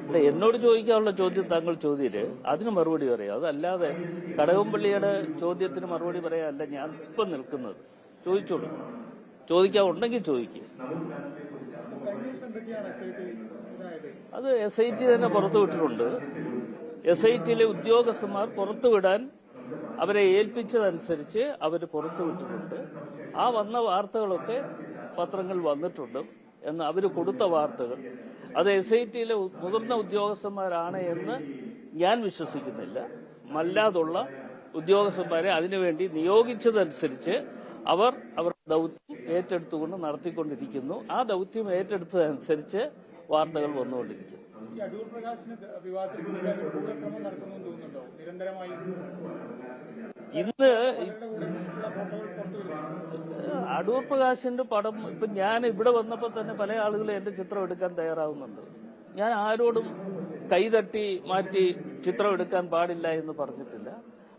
അല്ല, എന്നോട് ചോദിക്കാനുള്ള ചോദ്യം താങ്കൾ ചോദ്യര് അതിന് മറുപടി പറയാം. അതല്ലാതെ കടകംപള്ളിയുടെ ചോദ്യത്തിന് മറുപടി പറയാനല്ല ഞാൻ ഇപ്പം നിൽക്കുന്നത്. ചോദിച്ചോളൂ, ചോദിക്കാവുണ്ടെങ്കിൽ ചോദിക്കുക. അത് SIT തന്നെ പുറത്തുവിട്ടിട്ടുണ്ട്. SITയിലെ ഉദ്യോഗസ്ഥന്മാർ പുറത്തുവിടാൻ അവരെ ഏൽപ്പിച്ചതനുസരിച്ച് അവർ പുറത്തുവിട്ടിട്ടുണ്ട്. ആ വന്ന വാർത്തകളൊക്കെ പത്രങ്ങൾ വന്നിട്ടുണ്ട് എന്ന് അവർ കൊടുത്ത വാർത്തകൾ. അത് SITയിലെ മുതിർന്ന ഉദ്യോഗസ്ഥന്മാരാണ് എന്ന് ഞാൻ വിശ്വസിക്കുന്നില്ല. അല്ലാതുള്ള ഉദ്യോഗസ്ഥന്മാരെ അതിനുവേണ്ടി നിയോഗിച്ചതനുസരിച്ച് അവർ അവരുടെ ദൗത്യം ഏറ്റെടുത്തുകൊണ്ട് നടത്തിക്കൊണ്ടിരിക്കുന്നു. ആ ദൗത്യം ഏറ്റെടുത്തതനുസരിച്ച് വാർത്തകൾ വന്നുകൊണ്ടിരിക്കുന്നു. ഇന്ന് അടൂർ പ്രകാശിന്റെ പടം ഇപ്പൊ ഞാൻ ഇവിടെ വന്നപ്പോൾ തന്നെ പല ആളുകളും എന്റെ ചിത്രം എടുക്കാൻ തയ്യാറാവുന്നുണ്ട്. ഞാൻ ആരോടും കൈതട്ടി മാറ്റി ചിത്രം എടുക്കാൻ പാടില്ല എന്ന് പറഞ്ഞിട്ടില്ല.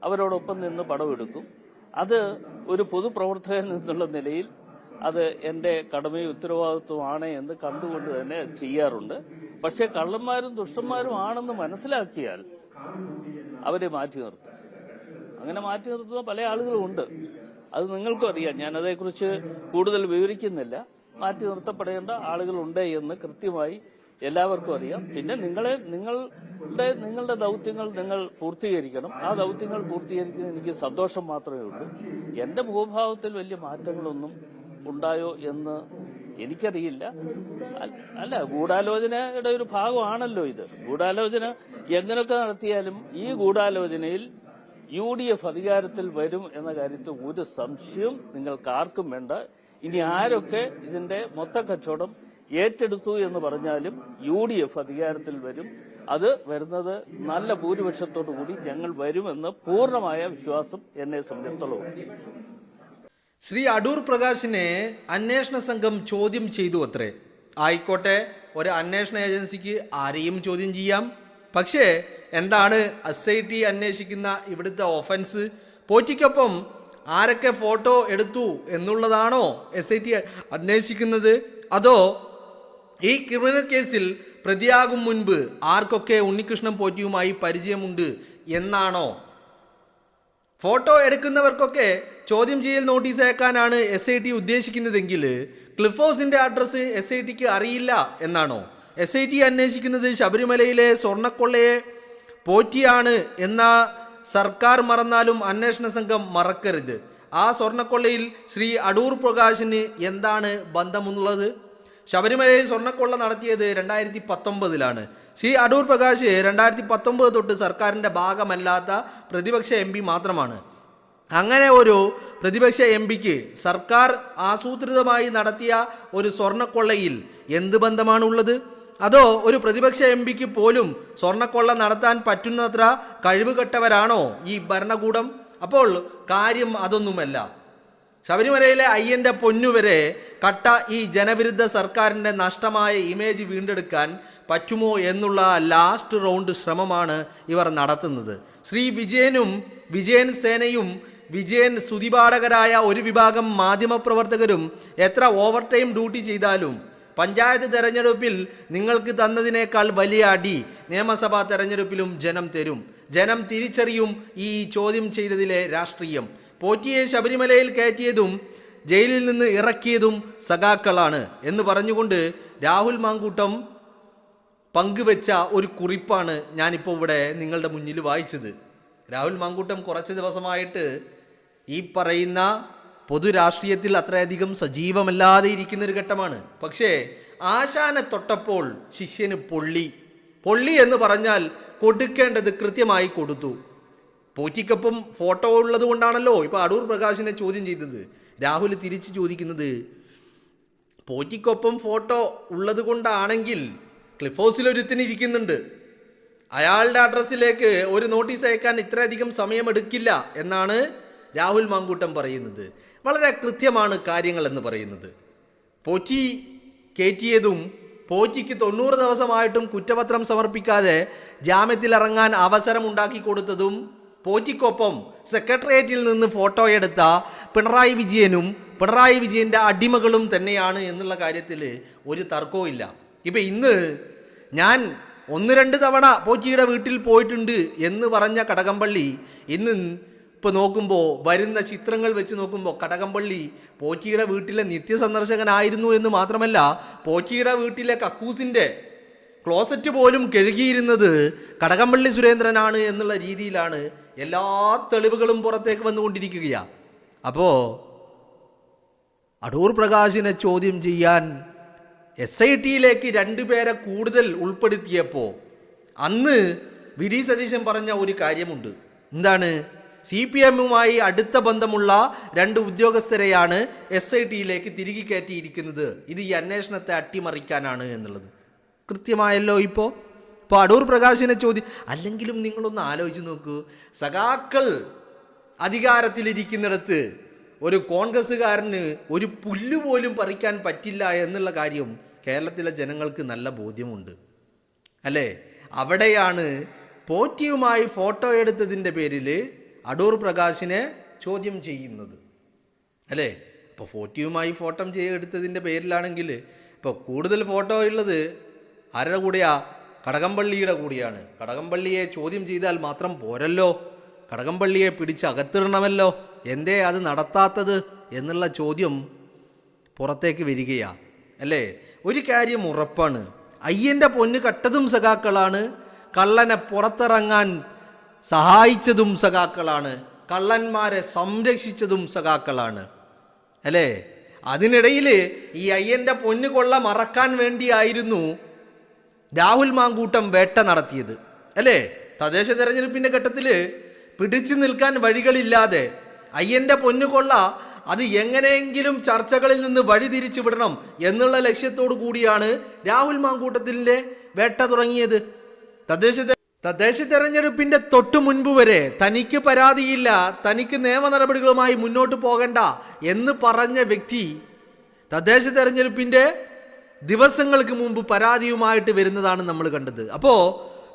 അവരോടൊപ്പം നിന്ന് പടം എടുക്കും. അത് ഒരു പൊതുപ്രവർത്തകൻ എന്നുള്ള നിലയിൽ അത് എന്റെ കടമയും ഉത്തരവാദിത്വമാണ് എന്ന് കണ്ടുകൊണ്ട് തന്നെ ചെയ്യാറുണ്ട്. പക്ഷെ കള്ളന്മാരും ദുഷ്ടന്മാരും ആണെന്ന് മനസ്സിലാക്കിയാൽ അവരെ മാറ്റി നിർത്തും. അങ്ങനെ മാറ്റി നിർത്തുന്ന പല ആളുകളും ഉണ്ട്. അത് നിങ്ങൾക്കും അറിയാം. ഞാൻ അതേക്കുറിച്ച് കൂടുതൽ വിവരിക്കുന്നില്ല. മാറ്റി നിർത്തപ്പെടേണ്ട ആളുകളുണ്ട് എന്ന് കൃത്യമായി എല്ലാവർക്കും അറിയാം. പിന്നെ നിങ്ങളുടെ ദൗത്യങ്ങൾ നിങ്ങൾ പൂർത്തീകരിക്കണം. ആ ദൗത്യങ്ങൾ പൂർത്തീകരിക്കുന്ന എനിക്ക് സന്തോഷം മാത്രമേ ഉള്ളൂ. എന്റെ മുഖഭാവത്തിൽ വലിയ മാറ്റങ്ങളൊന്നും ഉണ്ടായോ എന്ന് എനിക്കറിയില്ല. അല്ല, ഗൂഢാലോചനയുടെ ഒരു ഭാഗമാണല്ലോ ഇത്. ഗൂഢാലോചന എങ്ങനെയൊക്കെ നടത്തിയാലും ഈ ഗൂഢാലോചനയിൽ UDF അധികാരത്തിൽ വരും എന്ന കാര്യത്തിൽ ഒരു സംശയം നിങ്ങൾക്ക് ആർക്കും വേണ്ട. ഇനി ആരൊക്കെ ഇതിന്റെ മൊത്തക്കച്ചവടം ഏറ്റെടുത്തു എന്ന് പറഞ്ഞാലും UDF അധികാരത്തിൽ വരും. അത് വരുന്നത് നല്ല ഭൂരിപക്ഷത്തോടു കൂടി ഞങ്ങൾ വരുമെന്ന് പൂർണ്ണമായ വിശ്വാസം എന്നെ സംബന്ധിച്ചിടത്തോളം. ശ്രീ അടൂർ പ്രകാശിനെ അന്വേഷണ സംഘം ചോദ്യം ചെയ്തു അത്രേ. ആയിക്കോട്ടെ, ഒരു അന്വേഷണ ഏജൻസിക്ക് ആരെയും ചോദ്യം ചെയ്യാം. പക്ഷേ എന്താണ് SIT അന്വേഷിക്കുന്ന ഇവിടുത്തെ ഒഫൻസ്? പോറ്റിക്കൊപ്പം ആരൊക്കെ ഫോട്ടോ എടുത്തു എന്നുള്ളതാണോ SIT അന്വേഷിക്കുന്നത്? അതോ ഈ ക്രിമിനൽ കേസിൽ പ്രതിയാകും മുൻപ് ആർക്കൊക്കെ ഉണ്ണികൃഷ്ണൻ പോറ്റിയുമായി പരിചയമുണ്ട് എന്നാണോ? ഫോട്ടോ എടുക്കുന്നവർക്കൊക്കെ ചോദ്യം ചെയ്യൽ നോട്ടീസ് അയക്കാനാണ് SIT ഉദ്ദേശിക്കുന്നതെങ്കിൽ ക്ലിഫ് ഹൗസിന്റെ അഡ്രസ്സ് SITക്ക് അറിയില്ല എന്നാണോ? SIT അന്വേഷിക്കുന്നത് ശബരിമലയിലെ സ്വർണ്ണക്കൊള്ളയെ പോറ്റിയാണ് എന്ന സർക്കാർ മറന്നാലും അന്വേഷണ സംഘം മറക്കരുത്. ആ സ്വർണ്ണക്കൊള്ളയിൽ ശ്രീ അടൂർ പ്രകാശിന് എന്താണ് ബന്ധമുള്ളത്? ശബരിമലയിൽ സ്വർണ്ണക്കൊള്ള നടത്തിയത് 2019 ശ്രീ അടൂർ പ്രകാശ് 2019 തൊട്ട് സർക്കാരിൻ്റെ ഭാഗമല്ലാത്ത പ്രതിപക്ഷ MP മാത്രമാണ്. അങ്ങനെ ഒരു പ്രതിപക്ഷ MPക്ക് സർക്കാർ ആസൂത്രിതമായി നടത്തിയ ഒരു സ്വർണ്ണക്കൊള്ളയിൽ എന്ത് ബന്ധമാണുള്ളത്? അതോ ഒരു പ്രതിപക്ഷ MPക്ക് പോലും സ്വർണ്ണക്കൊള്ള നടത്താൻ പറ്റുന്നത്ര കഴിവുകെട്ടവരാണോ ഈ ഭരണകൂടം? അപ്പോൾ കാര്യം അതൊന്നുമല്ല. ശബരിമലയിലെ അയ്യൻ്റെ പൊന്നുവരെ കട്ട ഈ ജനവിരുദ്ധ സർക്കാരിൻ്റെ നഷ്ടമായ ഇമേജ് വീണ്ടെടുക്കാൻ പറ്റുമോ എന്നുള്ള ലാസ്റ്റ് റൗണ്ട് ശ്രമമാണ് ഇവർ നടത്തുന്നത്. ശ്രീ വിജയനും വിജയൻ സേനയും വിജയൻ സ്തുതിപാഠകരായ ഒരു വിഭാഗം മാധ്യമപ്രവർത്തകരും എത്ര ഓവർ ടൈം ഡ്യൂട്ടി ചെയ്താലും പഞ്ചായത്ത് തെരഞ്ഞെടുപ്പിൽ നിങ്ങൾക്ക് തന്നതിനേക്കാൾ വലിയ അടി നിയമസഭാ തെരഞ്ഞെടുപ്പിലും ജനം തരും. ജനം തിരിച്ചറിയും ഈ ചോദ്യം ചെയ്തതിലെ രാഷ്ട്രീയം. പോറ്റിയെ ശബരിമലയിൽ കയറ്റിയതും ജയിലിൽ നിന്ന് ഇറക്കിയതും സഖാക്കളാണ് എന്ന് പറഞ്ഞുകൊണ്ട് രാഹുൽ മാങ്കൂട്ടം പങ്കുവെച്ച ഒരു കുറിപ്പാണ് ഞാനിപ്പോൾ ഇവിടെ നിങ്ങളുടെ മുന്നിൽ വായിച്ചത്. രാഹുൽ മാങ്കൂട്ടം കുറച്ച് ദിവസമായിട്ട് ഈ പറയുന്ന പൊതുരാഷ്ട്രീയത്തിൽ അത്രയധികം സജീവമല്ലാതെ ഇരിക്കുന്നൊരു ഘട്ടമാണ്. പക്ഷേ ആശാനെ തൊട്ടപ്പോൾ ശിഷ്യന് പൊള്ളി എന്ന് പറഞ്ഞാൽ കൊടുക്കേണ്ടത് കൃത്യമായി കൊടുത്തു. പോറ്റിക്കൊപ്പം ഫോട്ടോ ഉള്ളത് കൊണ്ടാണല്ലോ ഇപ്പോൾ അടൂർ പ്രകാശിനെ ചോദ്യം ചെയ്തത്. രാഹുൽ തിരിച്ച് ചോദിക്കുന്നത്, പോറ്റിക്കൊപ്പം ഫോട്ടോ ഉള്ളത് കൊണ്ടാണെങ്കിൽ ക്ലിഫ് ഹൗസിലൊരുത്തിന് ഇരിക്കുന്നുണ്ട്, അയാളുടെ അഡ്രസ്സിലേക്ക് ഒരു നോട്ടീസ് അയക്കാൻ ഇത്രയധികം സമയമെടുക്കില്ല എന്നാണ് രാഹുൽ മാങ്കൂട്ടം പറയുന്നത്. വളരെ കൃത്യമാണ് കാര്യങ്ങൾ എന്ന് പറയുന്നത്. പോറ്റി കയറ്റിയതും പോറ്റിക്ക് 90 ദിവസമായിട്ടും കുറ്റപത്രം സമർപ്പിക്കാതെ ജാമ്യത്തിലിറങ്ങാൻ അവസരം ഉണ്ടാക്കി കൊടുത്തതും പോറ്റിക്കൊപ്പം സെക്രട്ടേറിയറ്റിൽ നിന്ന് ഫോട്ടോ എടുത്ത പിണറായി വിജയനും പിണറായി വിജയൻ്റെ അടിമകളും തന്നെയാണ് എന്നുള്ള കാര്യത്തിൽ ഒരു തർക്കവും ഇല്ല. ഇപ്പം ഇന്ന് ഞാൻ 1-2 തവണ പോറ്റിയുടെ വീട്ടിൽ പോയിട്ടുണ്ട് എന്ന് പറഞ്ഞ കടകംപള്ളി ഇന്ന് ഇപ്പോൾ നോക്കുമ്പോൾ വരുന്ന ചിത്രങ്ങൾ വെച്ച് നോക്കുമ്പോൾ കടകംപള്ളി പോറ്റിയുടെ വീട്ടിലെ നിത്യസന്ദർശകനായിരുന്നു എന്ന് മാത്രമല്ല, പോറ്റിയുടെ വീട്ടിലെ കക്കൂസിൻ്റെ ക്ലോസറ്റ് പോലും കഴുകിയിരുന്നത് കടകംപള്ളി സുരേന്ദ്രനാണ് എന്നുള്ള രീതിയിലാണ് എല്ലാ തെളിവുകളും പുറത്തേക്ക് വന്നുകൊണ്ടിരിക്കുകയാണ്. അപ്പോൾ അടൂർ പ്രകാശിനെ ചോദ്യം ചെയ്യാൻ SITയിലേക്ക് 2 പേരെ കൂടുതൽ ഉൾപ്പെടുത്തിയപ്പോൾ അന്ന് വി ഡി സതീശൻ പറഞ്ഞ ഒരു കാര്യമുണ്ട്. എന്താണ്? CPMുമായി അടുത്ത ബന്ധമുള്ള 2 ഉദ്യോഗസ്ഥരെയാണ് SITയിലേക്ക് തിരികെ കയറ്റിയിരിക്കുന്നത്. ഇത് ഈ അന്വേഷണത്തെ അട്ടിമറിക്കാനാണ് എന്നുള്ളത് കൃത്യമായല്ലോ. ഇപ്പോൾ അടൂർ പ്രകാശിനെ ചോദ്യം, അല്ലെങ്കിലും നിങ്ങളൊന്ന് ആലോചിച്ച് നോക്കൂ, സഖാക്കൾ അധികാരത്തിലിരിക്കുന്നിടത്ത് ഒരു കോൺഗ്രസ്സുകാരന് ഒരു പുല്ല് പോലും പറിക്കാൻ പറ്റില്ല എന്നുള്ള കാര്യം കേരളത്തിലെ ജനങ്ങൾക്ക് നല്ല ബോധ്യമുണ്ട് അല്ലേ? അവിടെയാണ് പോറ്റിയുമായി ഫോട്ടോ എടുത്തതിൻ്റെ പേരിൽ അടൂർ പ്രകാശിനെ ചോദ്യം ചെയ്യുന്നത് അല്ലേ? ഇപ്പോൾ പോറ്റിയുമായി ഫോട്ടോ എടുത്തതിൻ്റെ പേരിലാണെങ്കിൽ ഇപ്പോൾ കൂടുതൽ ഫോട്ടോ ഉള്ളത് ആരുടെ കൂടെയാ? കടകംപള്ളിയുടെ കൂടിയാണ്. കടകംപള്ളിയെ ചോദ്യം ചെയ്താൽ മാത്രം പോരല്ലോ, കടകംപള്ളിയെ പിടിച്ച് അകത്തിടണമല്ലോ. എന്തേ അത് നടത്താത്തത് എന്നുള്ള ചോദ്യം പുറത്തേക്ക് വരികയാ അല്ലേ? ഒരു കാര്യം ഉറപ്പാണ്, അയ്യൻ്റെ പൊന്ന് കട്ടതും സഖാക്കളാണ്, കള്ളനെ പുറത്തിറങ്ങാൻ സഹായിച്ചതും സഖാക്കളാണ്, കള്ളന്മാരെ സംരക്ഷിച്ചതും സഖാക്കളാണ് അല്ലേ? അതിനിടയിൽ ഈ അയ്യൻ്റെ പൊന്ന് കൊള്ള മറക്കാൻ വേണ്ടിയായിരുന്നു രാഹുൽ മാങ്കൂട്ടം വേട്ട നടത്തിയത് അല്ലേ? തദ്ദേശ തെരഞ്ഞെടുപ്പിൻ്റെ ഘട്ടത്തിൽ പിടിച്ചു നിൽക്കാൻ വഴികളില്ലാതെ അയ്യൻ്റെ പൊന്നുകൊള്ള അത് എങ്ങനെയെങ്കിലും ചർച്ചകളിൽ നിന്ന് വഴിതിരിച്ചു വിടണം എന്നുള്ള ലക്ഷ്യത്തോടു കൂടിയാണ് രാഹുൽ മാങ്കൂട്ടത്തിൻ്റെ വേട്ട തുടങ്ങിയത്. തദ്ദേശ തെരഞ്ഞെടുപ്പിൻ്റെ തൊട്ടു മുൻപ് വരെ തനിക്ക് പരാതിയില്ല, തനിക്ക് നിയമ നടപടികളുമായി മുന്നോട്ട് പോകണ്ട എന്ന് പറഞ്ഞ വ്യക്തി തദ്ദേശ തെരഞ്ഞെടുപ്പിൻ്റെ ദിവസങ്ങൾക്ക് മുമ്പ് പരാതിയുമായിട്ട് വരുന്നതാണ് നമ്മൾ കണ്ടത്. അപ്പോൾ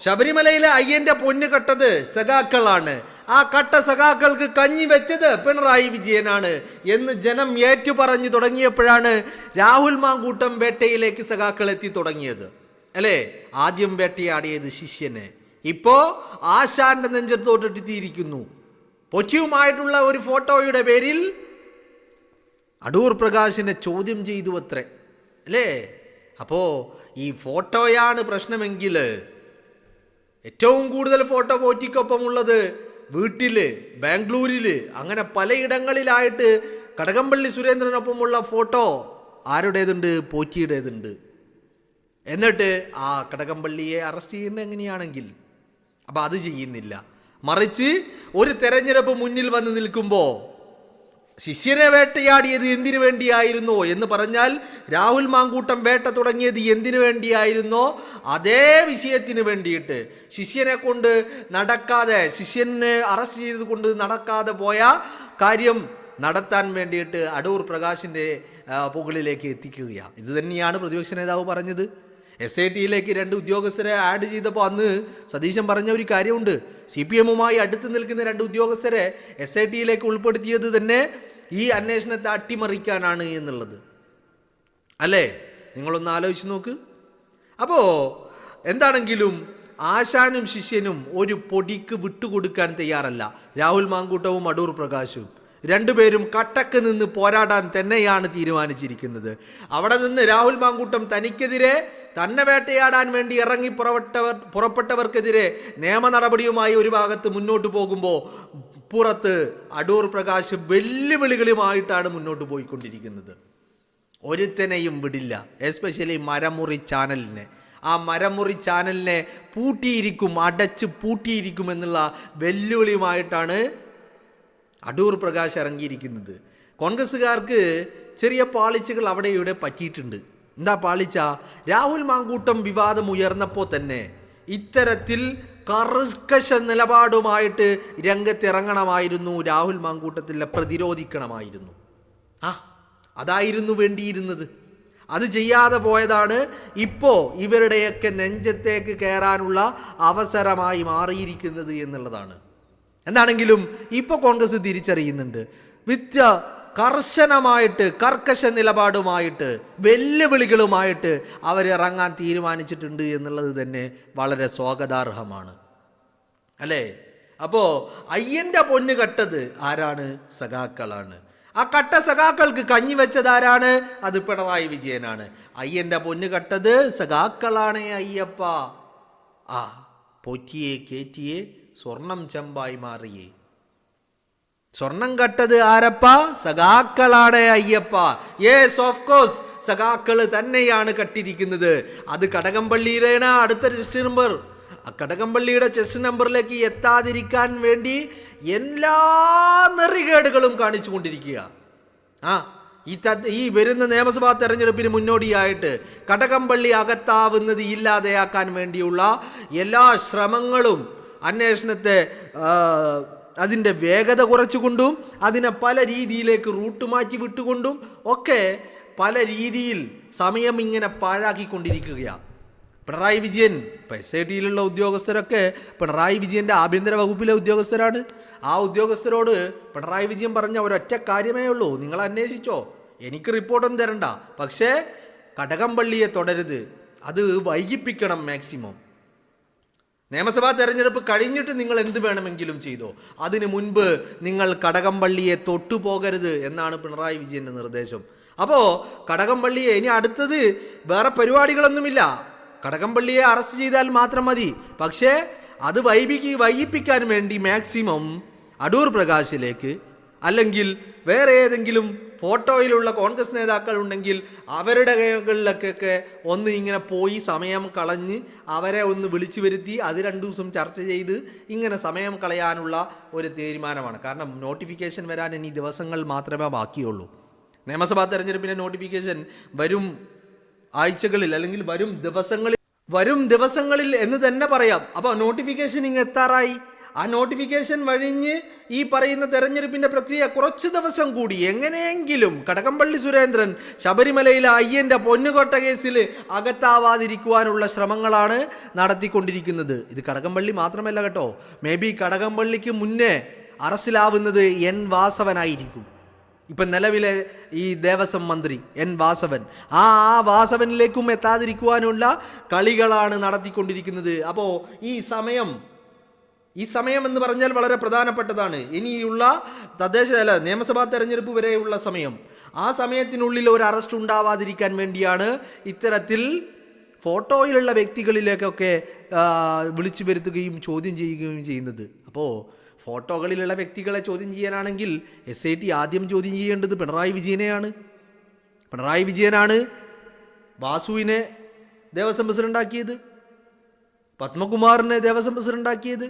ശബരിമലയിലെ അയ്യൻ്റെ പൊന്ന് കട്ടത് സഖാക്കളാണ്, ആ കട്ട സഖാക്കൾക്ക് കഞ്ഞി വെച്ചത് പിണറായി വിജയനാണ് എന്ന് ജനം ഏറ്റുപറഞ്ഞു തുടങ്ങിയപ്പോഴാണ് രാഹുൽ മാങ്കൂട്ടം വേട്ടയിലേക്ക് സഖാക്കൾ എത്തി തുടങ്ങിയത് അല്ലേ? ആദ്യം വേട്ടയാടിയത് ശിഷ്യനെ, ഇപ്പോ ആശാന്റെ നെഞ്ചത്തോട്ടെത്തിയിരിക്കുന്നു. പൊറ്റിയുമായിട്ടുള്ള ഒരു ഫോട്ടോയുടെ പേരിൽ അടൂർ പ്രകാശിനെ ചോദ്യം ചെയ്തു അത്രേ അല്ലേ? അപ്പോൾ ഈ ഫോട്ടോയാണ് പ്രശ്നമെങ്കിൽ ഏറ്റവും കൂടുതൽ ഫോട്ടോ പോറ്റിക്കൊപ്പമുള്ളത് വീട്ടിൽ, ബാംഗ്ലൂരിൽ, അങ്ങനെ പലയിടങ്ങളിലായിട്ട് കടകംപള്ളി സുരേന്ദ്രനൊപ്പമുള്ള ഫോട്ടോ ആരുടേതുണ്ട്? പോറ്റിയുടേതുണ്ട്. എന്നിട്ട് ആ കടകംപള്ളിയെ അറസ്റ്റ് ചെയ്യുന്നത് എങ്ങനെയാണെങ്കിൽ അപ്പം അത് ചെയ്യുന്നില്ല. മറിച്ച് ഒരു തെരഞ്ഞെടുപ്പ് മുന്നിൽ വന്ന് നിൽക്കുമ്പോൾ ശിഷ്യനെ വേട്ടയാടിയത് എന്തിനു വേണ്ടിയായിരുന്നോ എന്ന് പറഞ്ഞാൽ രാഹുൽ മാങ്കൂട്ടം വേട്ട തുടങ്ങിയത് എന്തിനു വേണ്ടിയായിരുന്നോ അതേ വിഷയത്തിന് വേണ്ടിയിട്ട് ശിഷ്യനെ കൊണ്ട് നടക്കാതെ, ശിഷ്യനെ അറസ്റ്റ് ചെയ്ത് കൊണ്ട് നടക്കാതെ പോയ കാര്യം നടത്താൻ വേണ്ടിയിട്ട് അടൂർ പ്രകാശിൻ്റെ പുകളിലേക്ക് എത്തിക്കുകയാണ്. ഇത് തന്നെയാണ് പ്രതിപക്ഷ നേതാവ് പറഞ്ഞത്. SITയിലേക്ക് 2 ഉദ്യോഗസ്ഥരെ ആഡ് ചെയ്തപ്പോൾ അന്ന് സതീശൻ പറഞ്ഞ ഒരു കാര്യമുണ്ട്, CPMുമായി അടുത്ത് നിൽക്കുന്ന 2 ഉദ്യോഗസ്ഥരെ SITയിലേക്ക് ഉൾപ്പെടുത്തിയത് തന്നെ ഈ അന്വേഷണത്തെ അട്ടിമറിക്കാനാണ് എന്നുള്ളത് അല്ലേ? നിങ്ങളൊന്ന് ആലോചിച്ച് നോക്ക്. അപ്പോൾ എന്താണെങ്കിലും ആശാനും ശിഷ്യനും ഒരു പൊടിക്ക് വിട്ടുകൊടുക്കാൻ തയ്യാറല്ല. രാഹുൽ മാങ്കൂട്ടവും അടൂർ പ്രകാശും രണ്ടുപേരും കട്ടക്ക് നിന്ന് പോരാടാൻ തന്നെയാണ് തീരുമാനിച്ചിരിക്കുന്നത്. അവിടെ നിന്ന് രാഹുൽ മാങ്കൂട്ടം തനിക്കെതിരെ തന്നെ വേട്ടയാടാൻ വേണ്ടി ഇറങ്ങി പുറപ്പെട്ടവർക്കെതിരെ നിയമ നടപടിയുമായി ഒരു ഭാഗത്ത് മുന്നോട്ട് പോകുമ്പോൾ പുറത്ത് അടൂർ പ്രകാശ് വെല്ലുവിളികളുമായിട്ടാണ് മുന്നോട്ട് പോയിക്കൊണ്ടിരിക്കുന്നത്. ഒരുത്തനെയും വിടില്ല, എസ്പെഷ്യലി മരമുറി ചാനലിനെ. ആ മരമുറി ചാനലിനെ പൂട്ടിയിരിക്കും, അടച്ച് പൂട്ടിയിരിക്കും എന്നുള്ള വെല്ലുവിളിയുമായിട്ടാണ് അടൂർ പ്രകാശ് ഇറങ്ങിയിരിക്കുന്നത്. കോൺഗ്രസ്സുകാർക്ക് ചെറിയ പാളിച്ചകൾ അവിടെ ഇവിടെ പറ്റിയിട്ടുണ്ട്. എന്താ പാളിച്ച? രാഹുൽ മാങ്കൂട്ടം വിവാദം ഉയർന്നപ്പോൾ തന്നെ ഇത്തരത്തിൽ കർക്കശ നിലപാടുമായിട്ട് രംഗത്തിറങ്ങണമായിരുന്നു. രാഹുൽ മാങ്കൂട്ടത്തിനെ പ്രതിരോധിക്കണമായിരുന്നു. അതായിരുന്നു വേണ്ടിയിരുന്നത്. അത് ചെയ്യാതെ പോയതാണ് ഇപ്പോൾ ഇവരുടെയൊക്കെ നെഞ്ചത്തേക്ക് കയറാനുള്ള അവസരമായി മാറിയിരിക്കുന്നത് എന്നുള്ളതാണ്. എന്താണെങ്കിലും ഇപ്പോൾ കോൺഗ്രസ് തിരിച്ചറിയുന്നുണ്ട്, വിത്ത് കർശനമായിട്ട് കർക്കശ നിലപാടുമായിട്ട് വെല്ലുവിളികളുമായിട്ട് അവരിറങ്ങാൻ തീരുമാനിച്ചിട്ടുണ്ട് എന്നുള്ളത് തന്നെ വളരെ സ്വാഗതാർഹമാണ് അല്ലേ. അപ്പോൾ അയ്യൻ്റെ പൊന്ന് കട്ടത് ആരാണ്? സഖാക്കളാണ്. ആ കട്ട സഖാക്കൾക്ക് കഞ്ഞി വെച്ചത് ആരാണ്? അത് പിണറായി വിജയനാണ്. അയ്യൻ്റെ പൊന്ന് കട്ടത് സഖാക്കളാണേ അയ്യപ്പ. ആ പൊറ്റിയെ കേറ്റിയെ സ്വർണം ചെമ്പായി മാറിയേ. സ്വർണം കട്ടത് ആരപ്പ? സഖാക്കളാണ് അയ്യപ്പ. യെസ്, ഓഫ് കോഴ്സ് സഖാക്കള് തന്നെയാണ് കട്ടിരിക്കുന്നത്. അത് കടകംപള്ളിയിലാണ് അടുത്ത രജിസ്റ്റർ നമ്പർ. ആ കടകംപള്ളിയുടെ ചെസ് നമ്പറിലേക്ക് എത്താതിരിക്കാൻ വേണ്ടി എല്ലാ നെറികേടുകളും കാണിച്ചു കൊണ്ടിരിക്കുക. ഈ വരുന്ന നിയമസഭാ തെരഞ്ഞെടുപ്പിന് മുന്നോടിയായിട്ട് കടകംപള്ളി അകത്താവുന്നത് ഇല്ലാതെയാക്കാൻ വേണ്ടിയുള്ള എല്ലാ ശ്രമങ്ങളും അന്വേഷണത്തെ അതിൻ്റെ വേഗത കുറച്ചുകൊണ്ടും അതിനെ പല രീതിയിലേക്ക് റൂട്ട് മാറ്റി വിട്ടുകൊണ്ടും ഒക്കെ പല രീതിയിൽ സമയം ഇങ്ങനെ പാഴാക്കിക്കൊണ്ടിരിക്കുകയാണ് പിണറായി വിജയൻ. ഇപ്പം SIT-യിലുള്ള ഉദ്യോഗസ്ഥരൊക്കെ പിണറായി വിജയൻ്റെ ആഭ്യന്തര വകുപ്പിലെ ഉദ്യോഗസ്ഥരാണ്. ആ ഉദ്യോഗസ്ഥരോട് പിണറായി വിജയൻ പറഞ്ഞ ഒരൊറ്റ കാര്യമേ ഉള്ളൂ, നിങ്ങൾ അന്വേഷിച്ചോ, എനിക്ക് റിപ്പോർട്ടൊന്നും തരണ്ട, പക്ഷേ കടകംപള്ളിയെ തുടരുത്, അത് വൈകിപ്പിക്കണം മാക്സിമം. നിയമസഭാ തെരഞ്ഞെടുപ്പ് കഴിഞ്ഞിട്ട് നിങ്ങൾ എന്ത് വേണമെങ്കിലും ചെയ്തോ, അതിനു മുൻപ് നിങ്ങൾ കടകംപള്ളിയെ തൊട്ടുപോകരുത് എന്നാണ് പിണറായി വിജയൻ്റെ നിർദ്ദേശം. അപ്പോൾ കടകംപള്ളിയെ ഇനി അടുത്തത് വേറെ പരിപാടികളൊന്നുമില്ല, കടകംപള്ളിയെ അറസ്റ്റ് ചെയ്താൽ മാത്രം മതി. പക്ഷേ അത് വൈകിപ്പിക്കാൻ വേണ്ടി മാക്സിമം അടൂർ പ്രകാശിലേക്ക് അല്ലെങ്കിൽ വേറെ ഏതെങ്കിലും ഫോട്ടോയിലുള്ള കോൺഗ്രസ് നേതാക്കൾ ഉണ്ടെങ്കിൽ അവരുടെ കൈകളിലൊക്കെ ഒന്ന് ഇങ്ങനെ പോയി സമയം കളഞ്ഞ് അവരെ ഒന്ന് വിളിച്ചു വരുത്തി അത് 2 ദിവസം ചർച്ച ചെയ്ത് ഇങ്ങനെ സമയം കളയാനുള്ള ഒരു തീരുമാനമാണ്. കാരണം നോട്ടിഫിക്കേഷൻ വരാൻ ഇനി ദിവസങ്ങൾ മാത്രമേ ബാക്കിയുള്ളൂ. നിയമസഭാ തെരഞ്ഞെടുപ്പിൻ്റെ നോട്ടിഫിക്കേഷൻ വരും ആഴ്ചകളിൽ അല്ലെങ്കിൽ വരും ദിവസങ്ങളിൽ എന്ന് തന്നെ പറയാം. അപ്പോൾ നോട്ടിഫിക്കേഷൻ ഇങ്ങ് എത്താറായി. ആ നോട്ടിഫിക്കേഷൻ വഴിഞ്ഞ് ഈ പറയുന്ന തെരഞ്ഞെടുപ്പിൻ്റെ പ്രക്രിയ കുറച്ച് ദിവസം കൂടി എങ്ങനെയെങ്കിലും കടകംപള്ളി സുരേന്ദ്രൻ ശബരിമലയിലെ അയ്യൻ്റെ പൊന്നുകൊട്ട കേസിൽ അകത്താവാതിരിക്കുവാനുള്ള ശ്രമങ്ങളാണ് നടത്തിക്കൊണ്ടിരിക്കുന്നത്. ഇത് കടകംപള്ളി മാത്രമല്ല കേട്ടോ, മേ ബി കടകംപള്ളിക്ക് മുന്നേ അറസ്റ്റിലാവുന്നത് N വാസവനായിരിക്കും. ഇപ്പം നിലവിലെ ഈ ദേവസ്വം മന്ത്രി N വാസവൻ, ആ വാസവനിലേക്കും എത്താതിരിക്കുവാനുള്ള കളികളാണ് നടത്തിക്കൊണ്ടിരിക്കുന്നത്. അപ്പോൾ ഈ സമയം എന്ന് പറഞ്ഞാൽ വളരെ പ്രധാനപ്പെട്ടതാണ്. ഇനിയുള്ള നിയമസഭാ തെരഞ്ഞെടുപ്പ് വരെയുള്ള സമയം, ആ സമയത്തിനുള്ളിൽ ഒരു അറസ്റ്റ് ഉണ്ടാവാതിരിക്കാൻ വേണ്ടിയാണ് ഇത്തരത്തിൽ ഫോട്ടോയിലുള്ള വ്യക്തികളിലേക്കൊക്കെ വിളിച്ചു വരുത്തുകയും ചോദ്യം ചെയ്യുകയും ചെയ്യുന്നത്. അപ്പോൾ ഫോട്ടോകളിലുള്ള വ്യക്തികളെ ചോദ്യം ചെയ്യാനാണെങ്കിൽ SIT ആദ്യം ചോദ്യം ചെയ്യേണ്ടത് പിണറായി വിജയനാണ്. വാസുവിനെ ദേവസ്വം പ്രസിഡന്റാക്കിയത്, പത്മകുമാറിനെ ദേവസ്വം പ്രസിഡന്റാക്കിയത്,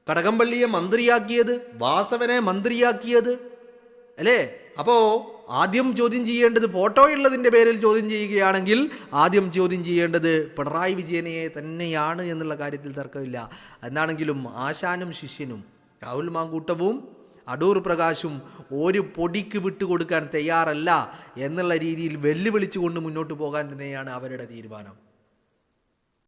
കടകംപള്ളിയെ മന്ത്രിയാക്കിയത്, വാസവനെ മന്ത്രിയാക്കിയത് അല്ലേ. അപ്പോൾ ആദ്യം ചോദ്യം ചെയ്യേണ്ടത്, ഫോട്ടോയുള്ളതിൻ്റെ പേരിൽ ചോദ്യം ചെയ്യുകയാണെങ്കിൽ ആദ്യം ചോദ്യം ചെയ്യേണ്ടത് പിണറായി വിജയനെ തന്നെയാണ് എന്നുള്ള കാര്യത്തിൽ തർക്കമില്ല. എന്നാണെങ്കിലും ആശാനും ശിഷ്യനും രാഹുൽ മാങ്കൂട്ടവും അടൂർ പ്രകാശും ഒരു പൊടിക്ക് വിട്ടുകൊടുക്കാൻ തയ്യാറല്ല എന്നുള്ള രീതിയിൽ വെല്ലുവിളിച്ചുകൊണ്ട് മുന്നോട്ട് പോകാൻ തന്നെയാണ് അവരുടെ തീരുമാനം.